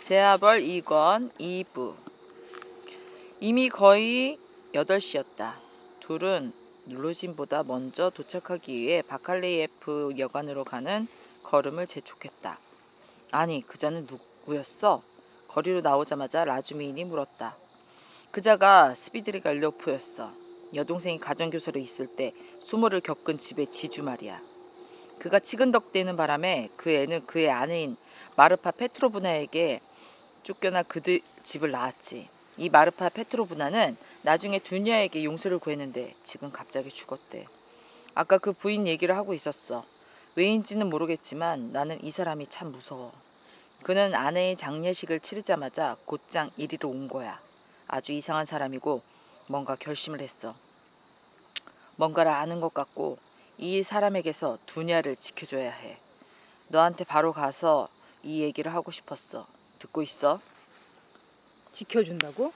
재아벌 2권 2부. 이미 거의 8시였다. 둘은 루진보다 먼저 도착하기 위해 바칼리예프 여관으로 가는 걸음을 재촉했다. 아니, 그자는 누구였어? 거리로 나오자마자 라주미인이 물었다. 그자가 스비드리갈로프였어. 여동생이 가정교사로 있을 때 수모를 겪은 집의 지주 말이야. 그가 치근덕대는 바람에 그 애는 그의 아내인 마르파 페트로브나에게 쫓겨나 그들 집을 나왔지. 이 마르파 페트로브나는 나중에 두냐에게 용서를 구했는데 지금 갑자기 죽었대. 아까 그 부인 얘기를 하고 있었어. 왜인지는 모르겠지만 나는 이 사람이 참 무서워. 그는 아내의 장례식을 치르자마자 곧장 이리로 온 거야. 아주 이상한 사람이고 뭔가 결심을 했어. 뭔가를 아는 것 같고 이 사람에게서 두냐를 지켜줘야 해. 너한테 바로 가서 이 얘기를 하고 싶었어. 듣고 있어? 지켜준다고?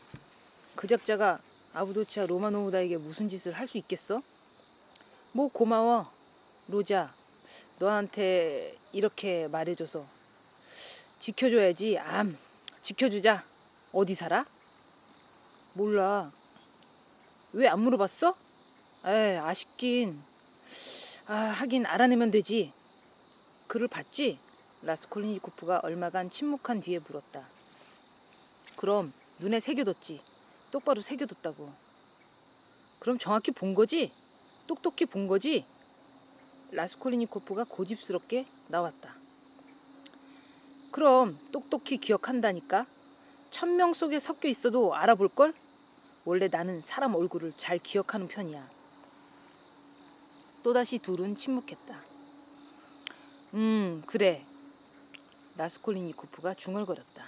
그 작자가 아부도치아 로마노우다에게 무슨 짓을 할 수 있겠어? 뭐 고마워 로자. 너한테 이렇게 말해줘서. 지켜줘야지. 지켜주자. 어디 살아? 몰라. 왜 안 물어봤어? 아쉽긴. 하긴 알아내면 되지. 글을 봤지? 라스콜리니코프가 얼마간 침묵한 뒤에 물었다. 그럼 눈에 새겨뒀지. 똑바로 새겨뒀다고. 그럼 정확히 본 거지? 똑똑히 본 거지? 라스콜리니코프가 고집스럽게 나왔다. 그럼 똑똑히 기억한다니까. 1000명 속에 섞여 있어도 알아볼걸? 원래 나는 사람 얼굴을 잘 기억하는 편이야. 또다시 둘은 침묵했다. 그래. 라스콜리니코프가 중얼거렸다.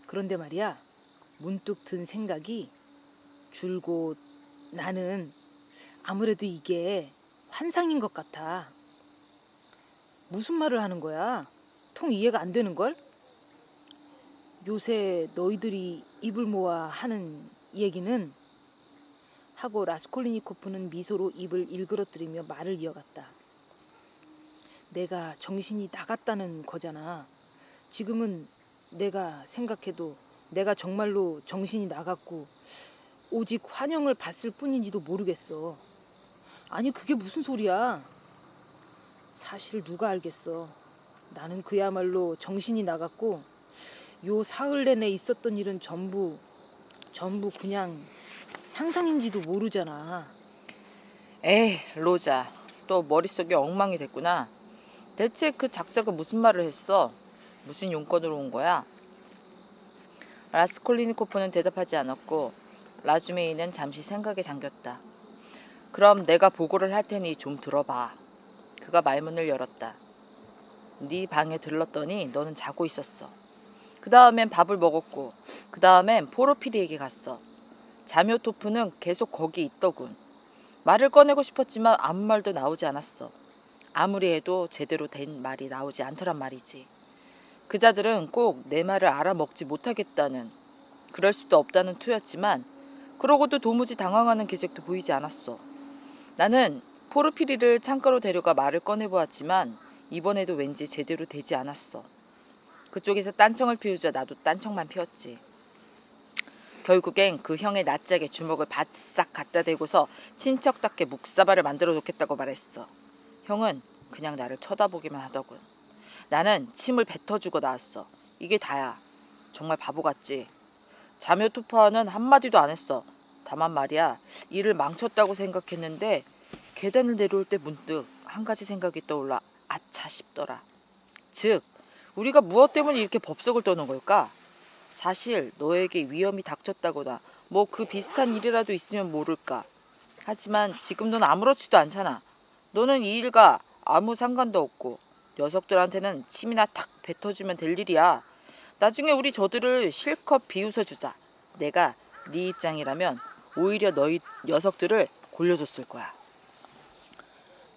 그런데 말이야, 문득 든 생각이 줄곧 나는 아무래도 이게 환상인 것 같아. 무슨 말을 하는 거야? 통 이해가 안 되는걸? 요새 너희들이 입을 모아 하는 얘기는 하고 라스콜리니코프는 미소로 입을 일그러뜨리며 말을 이어갔다. 내가 정신이 나갔다는 거잖아. 지금은 내가 생각해도 내가 정말로 정신이 나갔고 오직 환영을 받을 뿐인지도 모르겠어. 아니 그게 무슨 소리야. 사실 누가 알겠어. 나는 그야말로 정신이 나갔고 요 사흘 내내 있었던 일은 전부 그냥 상상인지도 모르잖아. 에이, 로자. 또 머릿속이 엉망이 됐구나. 대체 그 작자가 무슨 말을 했어? 무슨 용건으로 온 거야? 라스콜리니코프는 대답하지 않았고 라주메이는 잠시 생각에 잠겼다. 그럼 내가 보고를 할 테니 좀 들어봐. 그가 말문을 열었다. 네 방에 들렀더니 너는 자고 있었어. 그 다음엔 밥을 먹었고 그 다음엔 포르피리에게 갔어. 자묘토프는 계속 거기 있더군. 말을 꺼내고 싶었지만 아무 말도 나오지 않았어. 아무리 해도 제대로 된 말이 나오지 않더란 말이지. 그자들은 꼭 내 말을 알아먹지 못하겠다는, 그럴 수도 없다는 투였지만 그러고도 도무지 당황하는 기색도 보이지 않았어. 나는 포르피리를 창가로 데려가 말을 꺼내보았지만 이번에도 왠지 제대로 되지 않았어. 그쪽에서 딴청을 피우자 나도 딴청만 피웠지. 결국엔 그 형의 낯짝에 주먹을 바싹 갖다 대고서 친척답게 묵사발을 만들어 놓겠다고 말했어. 형은 그냥 나를 쳐다보기만 하더군. 나는 침을 뱉어주고 나왔어. 이게 다야. 정말 바보 같지. 자묘투파는 한마디도 안 했어. 다만 말이야, 일을 망쳤다고 생각했는데 계단을 내려올 때 문득 한 가지 생각이 떠올라 아차 싶더라. 즉, 우리가 무엇 때문에 이렇게 법석을 떠는 걸까? 사실 너에게 위험이 닥쳤다거나 뭐 그 비슷한 일이라도 있으면 모를까. 하지만 지금 넌 아무렇지도 않잖아. 너는 이 일과 아무 상관도 없고 녀석들한테는 침이나 탁 뱉어주면 될 일이야. 나중에 우리 저들을 실컷 비웃어주자. 내가 네 입장이라면 오히려 너희 녀석들을 골려줬을 거야.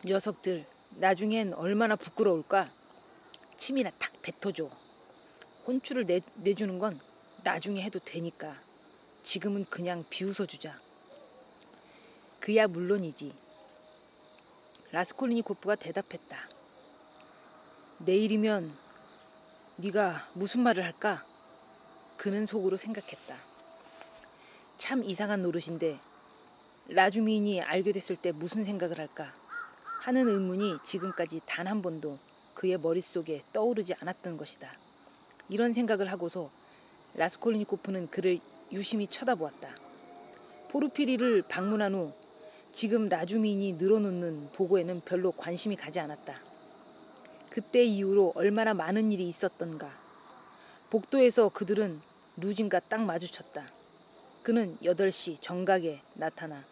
녀석들 나중엔 얼마나 부끄러울까. 침이나 탁 뱉어줘. 혼쭐을 내주는 건 나중에 해도 되니까 지금은 그냥 비웃어주자. 그야 물론이지. 라스콜리니코프가 대답했다. 내일이면 네가 무슨 말을 할까? 그는 속으로 생각했다. 참 이상한 노릇인데 라주민이 알게 됐을 때 무슨 생각을 할까 하는 의문이 지금까지 단 한 번도 그의 머릿속에 떠오르지 않았던 것이다. 이런 생각을 하고서 라스콜니코프는 그를 유심히 쳐다보았다. 포르피리를 방문한 후 지금 라주민이 늘어놓는 보고에는 별로 관심이 가지 않았다. 그때 이후로 얼마나 많은 일이 있었던가. 복도에서 그들은 루진과 딱 마주쳤다. 그는 8시 정각에 나타나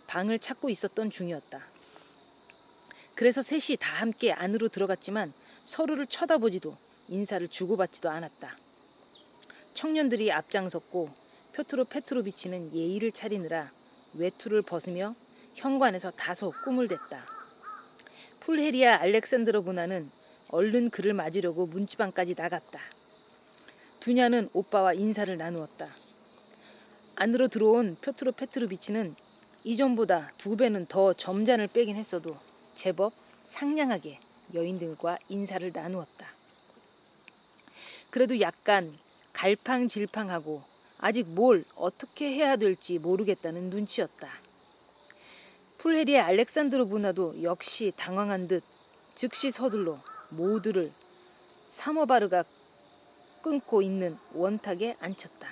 방을 찾고 있었던 중이었다. 그래서 셋이 다 함께 안으로 들어갔지만 서로를 쳐다보지도 인사를 주고받지도 않았다. 청년들이 앞장섰고 표트로 페트로비치는 예의를 차리느라 외투를 벗으며 현관에서 다소 꿈을 댔다. 풀헤리아 알렉산드로브나는 얼른 그를 맞으려고 문지방까지 나갔다. 두냐는 오빠와 인사를 나누었다. 안으로 들어온 표트로 페트로비치는 이전보다 2배는 더 점잔을 빼긴 했어도 제법 상냥하게 여인들과 인사를 나누었다. 그래도 약간 갈팡질팡하고 아직 뭘 어떻게 해야 될지 모르겠다는 눈치였다. 풀헤리아 알렉산드로브나도 역시 당황한 듯 즉시 서둘러 모두를 사모바르가 끊고 있는 원탁에 앉혔다.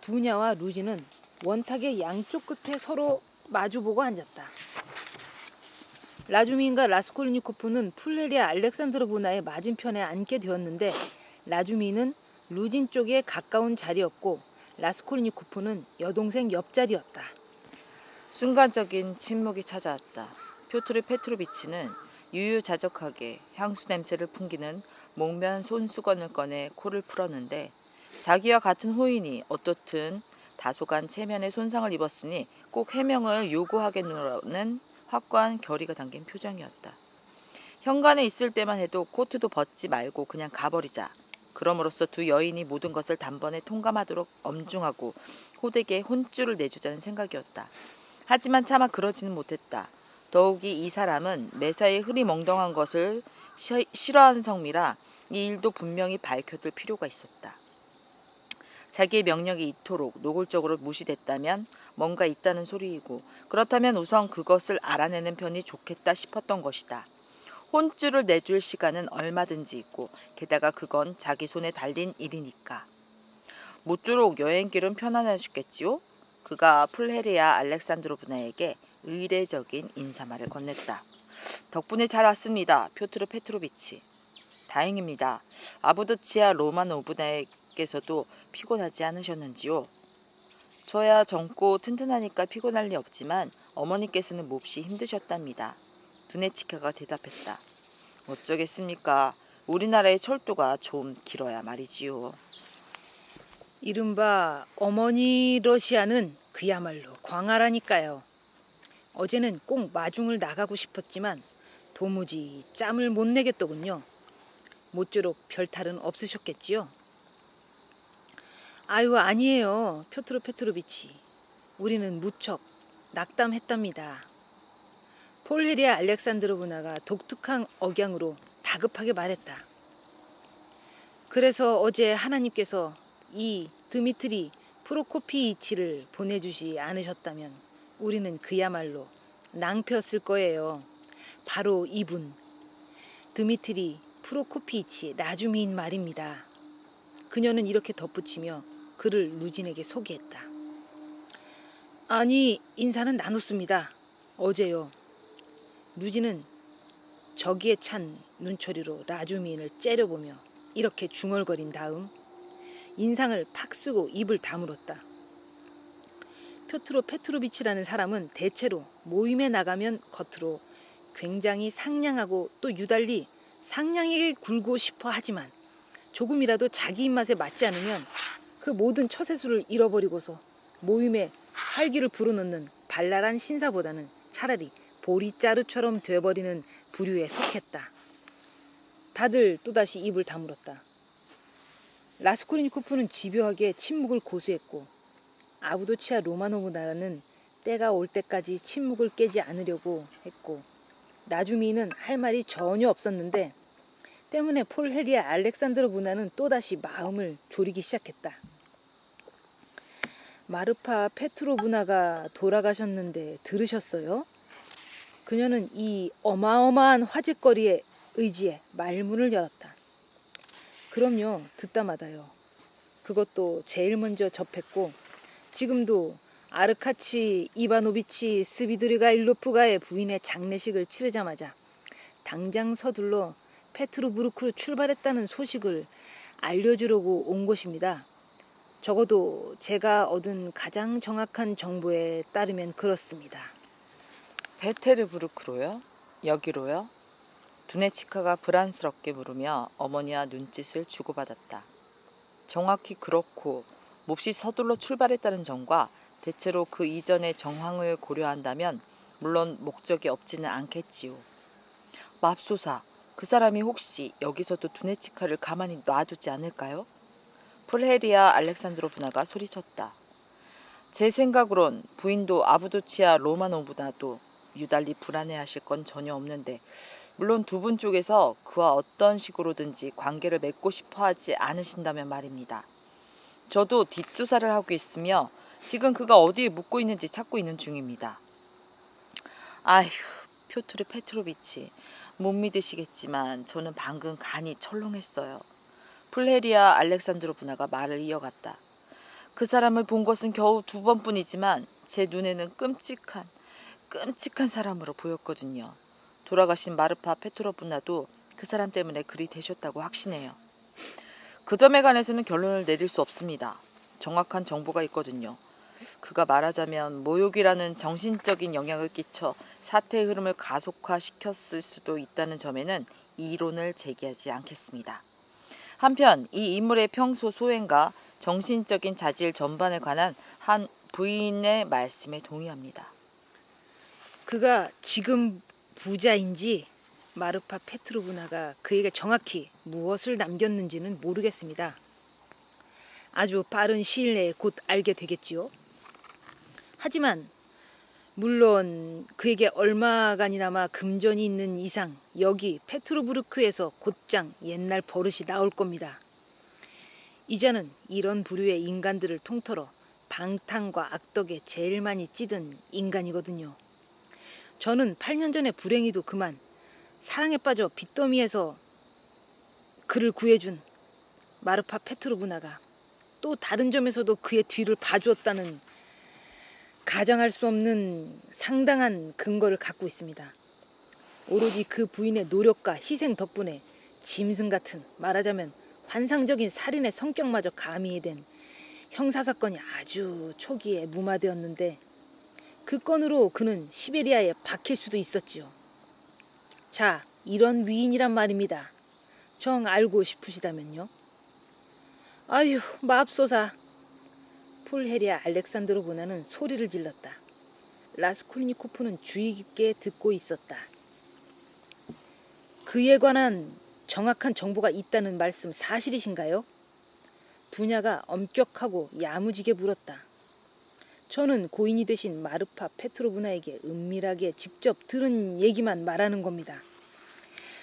두냐와 루지는 원탁의 양쪽 끝에 서로 마주보고 앉았다. 라주민과 라스콜니코프는 풀헤리아 알렉산드로브나의 맞은편에 앉게 되었는데 라주민은 루진 쪽에 가까운 자리였고 라스콜니코프는 여동생 옆자리였다. 순간적인 침묵이 찾아왔다. 표트르 페트로비치는 유유자적하게 향수 냄새를 풍기는 목면 손수건을 꺼내 코를 풀었는데 자기와 같은 호인이 어떻든 다소간 체면에 손상을 입었으니 꼭 해명을 요구하겠노라는 확고한 결의가 담긴 표정이었다. 현관에 있을 때만 해도 코트도 벗지 말고 그냥 가버리자. 그럼으로써 두 여인이 모든 것을 단번에 통감하도록 엄중하고 호되게 혼쭐을 내주자는 생각이었다. 하지만 차마 그러지는 못했다. 더욱이 이 사람은 매사에 흐리멍덩한 것을 싫어하는 성미라 이 일도 분명히 밝혀둘 필요가 있었다. 자기의 명령이 이토록 노골적으로 무시됐다면 뭔가 있다는 소리이고 그렇다면 우선 그것을 알아내는 편이 좋겠다 싶었던 것이다. 혼쭐을 내줄 시간은 얼마든지 있고 게다가 그건 자기 손에 달린 일이니까. 모쪼록 여행길은 편안하셨겠지요? 그가 풀헤리아 알렉산드로브나에게 의례적인 인사말을 건넸다. 덕분에 잘 왔습니다. 표트르 페트로비치. 다행입니다. 아부드치아 로마노브나에게서도 피곤하지 않으셨는지요? 저야 젊고 튼튼하니까 피곤할 리 없지만 어머니께서는 몹시 힘드셨답니다. 두네치카가 대답했다. 어쩌겠습니까? 우리나라의 철도가 좀 길어야 말이지요. 이른바 어머니 러시아는 그야말로 광활하니까요. 어제는 꼭 마중을 나가고 싶었지만 도무지 짬을 못 내겠더군요. 모쪼록 별탈은 없으셨겠지요? 아유, 아니에요, 표트로 페트로비치. 우리는 무척 낙담했답니다. 폴헤리아 알렉산드로브나가 독특한 억양으로 다급하게 말했다. 그래서 어제 하나님께서 이 드미트리 프로코피이치를 보내주지 않으셨다면 우리는 그야말로 낭패였을 거예요. 바로 이분, 드미트리 프로코피이치 라주민 말입니다. 그녀는 이렇게 덧붙이며 그를 루진에게 소개했다. 아니, 인사는 나눴습니다. 어제요. 루진은 저기에 찬 눈초리로 라주민을 째려보며 이렇게 중얼거린 다음 인상을 팍 쓰고 입을 다물었다. 표트로 페트로비치라는 사람은 대체로 모임에 나가면 겉으로 굉장히 상냥하고 또 유달리 상냥하게 굴고 싶어 하지만 조금이라도 자기 입맛에 맞지 않으면 그 모든 처세술을 잃어버리고서 모임에 활기를 불어넣는 발랄한 신사보다는 차라리 보리자루처럼 돼버리는 부류에 속했다. 다들 또다시 입을 다물었다. 라스콜니코프는 집요하게 침묵을 고수했고 아부도치아 로마노브나는 때가 올 때까지 침묵을 깨지 않으려고 했고 라주미는 할 말이 전혀 없었는데 때문에 폴 해리와 알렉산드로 문화는 또다시 마음을 졸이기 시작했다. 마르파 페트로브나가 돌아가셨는데 들으셨어요? 그녀는 이 어마어마한 화제거리에 의지해 말문을 열었다. 그럼요, 듣다마다요. 그것도 제일 먼저 접했고 지금도 아르카치 이바노비치 스비드르가일로프가의 부인의 장례식을 치르자마자 당장 서둘러 페트르부르크로 출발했다는 소식을 알려주려고 온 것입니다. 적어도 제가 얻은 가장 정확한 정보에 따르면 그렇습니다. 페테르부르크로요? 여기로요? 두네치카가 불안스럽게 물으며 어머니와 눈짓을 주고받았다. 정확히 그렇고 몹시 서둘러 출발했다는 점과 대체로 그 이전의 정황을 고려한다면 물론 목적이 없지는 않겠지요. 맙소사, 그 사람이 혹시 여기서도 두네치카를 가만히 놔두지 않을까요? 풀헤리아 알렉산드로브나가 소리쳤다. 제 생각으론 부인도 아브도치아 로마노브나도 유달리 불안해하실 건 전혀 없는데 물론 두 분 쪽에서 그와 어떤 식으로든지 관계를 맺고 싶어 하지 않으신다면 말입니다. 저도 뒷조사를 하고 있으며 지금 그가 어디에 묵고 있는지 찾고 있는 중입니다. 아휴, 표트르 페트로비치, 못 믿으시겠지만 저는 방금 간이 철렁했어요. 풀헤리아 알렉산드로브나가 말을 이어갔다. 그 사람을 본 것은 겨우 2번뿐이지만 제 눈에는 끔찍한 사람으로 보였거든요. 돌아가신 마르파 페트로브나도 그 사람 때문에 그리 되셨다고 확신해요. 그 점에 관해서는 결론을 내릴 수 없습니다. 정확한 정보가 있거든요. 그가 말하자면 모욕이라는 정신적인 영향을 끼쳐 사태의 흐름을 가속화시켰을 수도 있다는 점에는 이론을 제기하지 않겠습니다. 한편 이 인물의 평소 소행과 정신적인 자질 전반에 관한 한 부인의 말씀에 동의합니다. 그가 지금 부자인지 마르파 페트로브나가 그에게 정확히 무엇을 남겼는지는 모르겠습니다. 아주 빠른 시일 내에 곧 알게 되겠지요. 하지만 물론 그에게 얼마간이나마 금전이 있는 이상 여기 페트로부르크에서 곧장 옛날 버릇이 나올 겁니다. 이자는 이런 부류의 인간들을 통틀어 방탕과 악덕에 제일 많이 찌든 인간이거든요. 저는 8년 전에 불행히도 그만 사랑에 빠져 빚더미에서 그를 구해준 마르파 페트로브나가 또 다른 점에서도 그의 뒤를 봐주었다는 가정할 수 없는 상당한 근거를 갖고 있습니다. 오로지 그 부인의 노력과 희생 덕분에 짐승 같은, 말하자면 환상적인 살인의 성격마저 가미된 형사사건이 아주 초기에 무마되었는데 그 건으로 그는 시베리아에 박힐 수도 있었지요. 자, 이런 위인이란 말입니다. 정 알고 싶으시다면요. 아휴, 맙소사. 풀헤리아 알렉산드로브나는 소리를 질렀다. 라스콜니코프는 주의 깊게 듣고 있었다. 그에 관한 정확한 정보가 있다는 말씀 사실이신가요? 두냐가 엄격하고 야무지게 물었다. 저는 고인이 되신 마르파 페트로브나에게 은밀하게 직접 들은 얘기만 말하는 겁니다.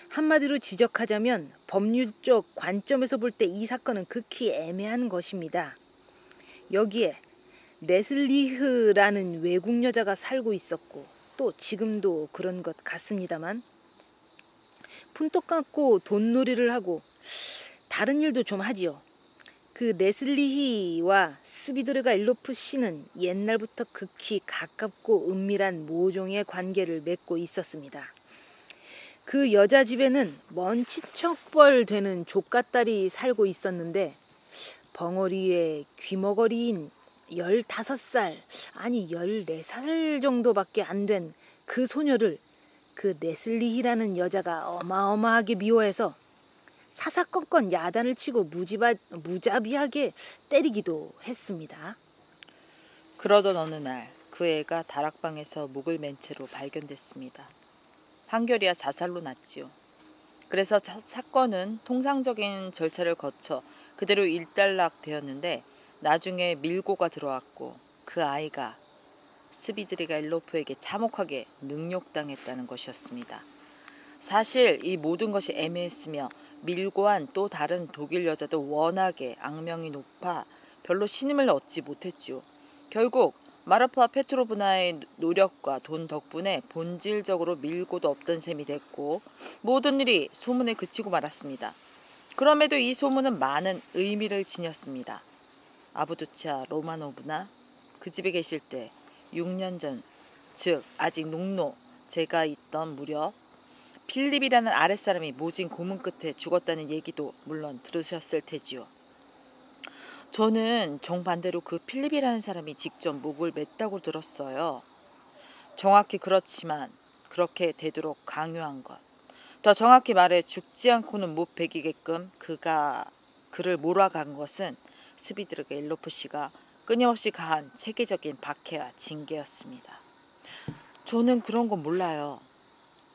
한마디로 지적하자면 법률적 관점에서 볼 때 이 사건은 극히 애매한 것입니다. 여기에 레슬리흐라는 외국 여자가 살고 있었고 또 지금도 그런 것 같습니다만 푼떡 갖고 돈놀이를 하고 다른 일도 좀 하지요. 그 레슬리히와 스비드르가 일로프 씨는 옛날부터 극히 가깝고 은밀한 모종의 관계를 맺고 있었습니다. 그 여자 집에는 먼 친척벌 되는 조카딸이 살고 있었는데 벙어리에 귀머거리인 15살 아니 14살 정도밖에 안 된 그 소녀를 그 레슬리히라는 여자가 어마어마하게 미워해서 사사건건 야단을 치고 무자비하게 때리기도 했습니다. 그러던 어느 날 그 애가 다락방에서 목을 맨 채로 발견됐습니다. 판결이야 자살로 났지요. 그래서 사건은 통상적인 절차를 거쳐 그대로 일단락되었는데 나중에 밀고가 들어왔고 그 아이가 스비드리가 일로프에게 참혹하게 능욕당했다는 것이었습니다. 사실 이 모든 것이 애매했으며 밀고한 또 다른 독일 여자도 워낙에 악명이 높아 별로 신임을 얻지 못했지요. 결국 마르파 페트로브나의 노력과 돈 덕분에 본질적으로 밀고도 없던 셈이 됐고 모든 일이 소문에 그치고 말았습니다. 그럼에도 이 소문은 많은 의미를 지녔습니다. 아부두차 로마노브나 그 집에 계실 때 6년 전, 즉 아직 농노 제가 있던 무렵 필립이라는 아랫사람이 모진 고문 끝에 죽었다는 얘기도 물론 들으셨을 테지요. 저는 정반대로 그 필립이라는 사람이 직접 목을 맸다고 들었어요. 정확히 그렇지만 그렇게 되도록 강요한 것. 더 정확히 말해 죽지 않고는 못 베기게끔 그를 몰아간 것은 스비드르그 일로프 씨가 끊임없이 가한 체계적인 박해와 징계였습니다. 저는 그런 건 몰라요.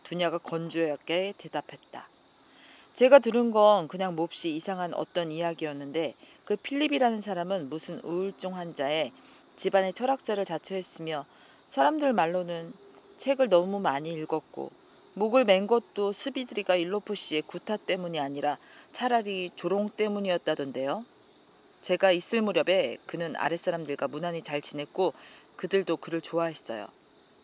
두냐가 건조하게 대답했다. 제가 들은 건 그냥 몹시 이상한 어떤 이야기였는데 그 필립이라는 사람은 무슨 우울증 환자에 집안의 철학자를 자처했으며 사람들 말로는 책을 너무 많이 읽었고 목을 맨 것도 스비드리가 일로프 씨의 구타 때문이 아니라 차라리 조롱 때문이었다던데요. 제가 있을 무렵에 그는 아랫사람들과 무난히 잘 지냈고 그들도 그를 좋아했어요.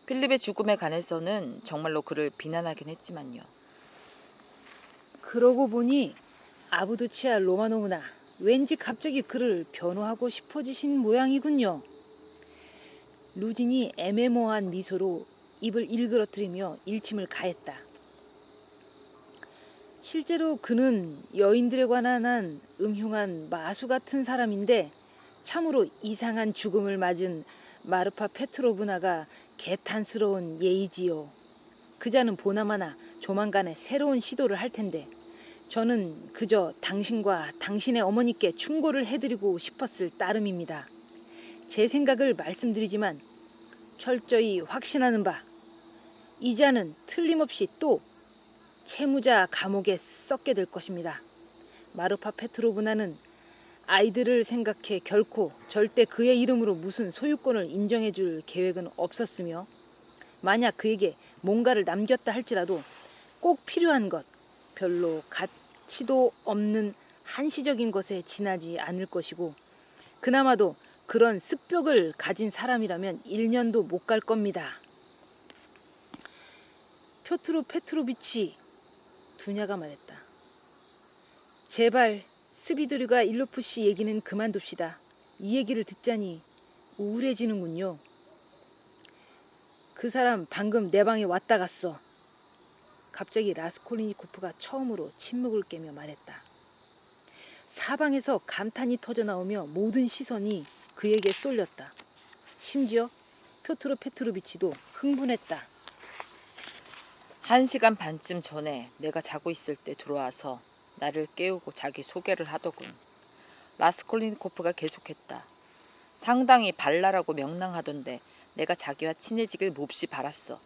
필립의 죽음에 관해서는 정말로 그를 비난하긴 했지만요. 그러고 보니 아부두치아 로마노브나 왠지 갑자기 그를 변호하고 싶어지신 모양이군요. 루진이 애매모호한 미소로 입을 일그러뜨리며 일침을 가했다. 실제로 그는 여인들에 관한 음흉한 마수 같은 사람인데 참으로 이상한 죽음을 맞은 마르파 페트로브나가 개탄스러운 예이지요. 그자는 보나마나 조만간에 새로운 시도를 할 텐데 저는 그저 당신과 당신의 어머니께 충고를 해드리고 싶었을 따름입니다. 제 생각을 말씀드리지만 철저히 확신하는 바 이자는 틀림없이 또 채무자 감옥에 썩게 될 것입니다. 마르파 페트로브나는 아이들을 생각해 결코 절대 그의 이름으로 무슨 소유권을 인정해 줄 계획은 없었으며 만약 그에게 뭔가를 남겼다 할지라도 꼭 필요한 것, 별로 가치도 없는 한시적인 것에 지나지 않을 것이고 그나마도 그런 습벽을 가진 사람이라면 1년도 못 갈 겁니다. 표트로 페트로비치, 두냐가 말했다. 제발 스비드르가 일로프 씨 얘기는 그만둡시다. 이 얘기를 듣자니 우울해지는군요. 그 사람 방금 내 방에 왔다 갔어. 갑자기 라스콜리니코프가 처음으로 침묵을 깨며 말했다. 사방에서 감탄이 터져나오며 모든 시선이 그에게 쏠렸다. 심지어 표트로 페트로비치도 흥분했다. 1시간 반쯤 전에 내가 자고 있을 때 들어와서 나를 깨우고 자기 소개를 하더군. 라스콜리니코프가 계속했다. 상당히 발랄하고 명랑하던데 내가 자기와 친해지길 몹시 바랐어.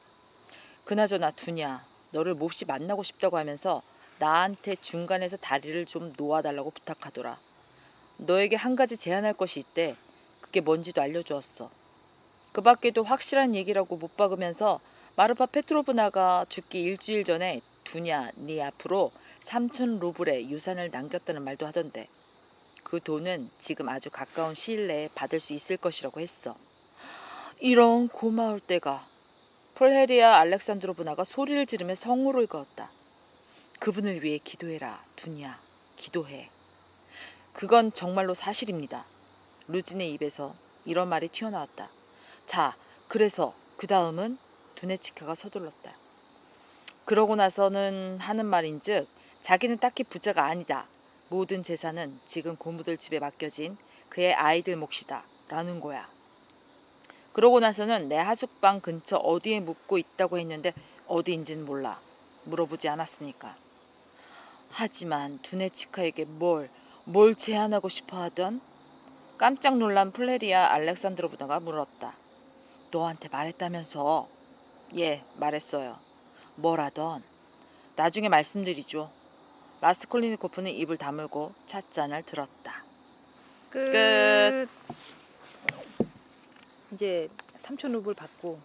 그나저나 두냐, 너를 몹시 만나고 싶다고 하면서 나한테 중간에서 다리를 좀 놓아달라고 부탁하더라. 너에게 한 가지 제안할 것이 있대. 그게 뭔지도 알려주었어. 그 밖에도 확실한 얘기라고 못 박으면서 마르파 페트로브나가 죽기 일주일 전에 두냐, 네 앞으로 3,000 루블의 유산을 남겼다는 말도 하던데 그 돈은 지금 아주 가까운 시일 내에 받을 수 있을 것이라고 했어. 이런 고마울 때가. 폴헤리아 알렉산드로브나가 소리를 지르며 성호를 그었다. 그분을 위해 기도해라, 두냐. 기도해. 그건 정말로 사실입니다. 루진의 입에서 이런 말이 튀어나왔다. 자, 그래서 그 다음은? 두네치카가 서둘렀다. 그러고 나서는 하는 말인즉 자기는 딱히 부자가 아니다. 모든 재산은 지금 고모들 집에 맡겨진 그의 아이들 몫이다. 라는 거야. 그러고 나서는 내 하숙방 근처 어디에 묵고 있다고 했는데 어디인지는 몰라. 물어보지 않았으니까. 하지만 두네치카에게 뭘 제안하고 싶어 하던? 깜짝 놀란 플레리아 알렉산드로브나가 물었다. 너한테 말했다면서? 예, 말했어요. 뭐라던? 나중에 말씀드리죠. 라스콜리니코프는 입을 다물고 찻잔을 들었다. 끝. 이제 3,000 루블 받고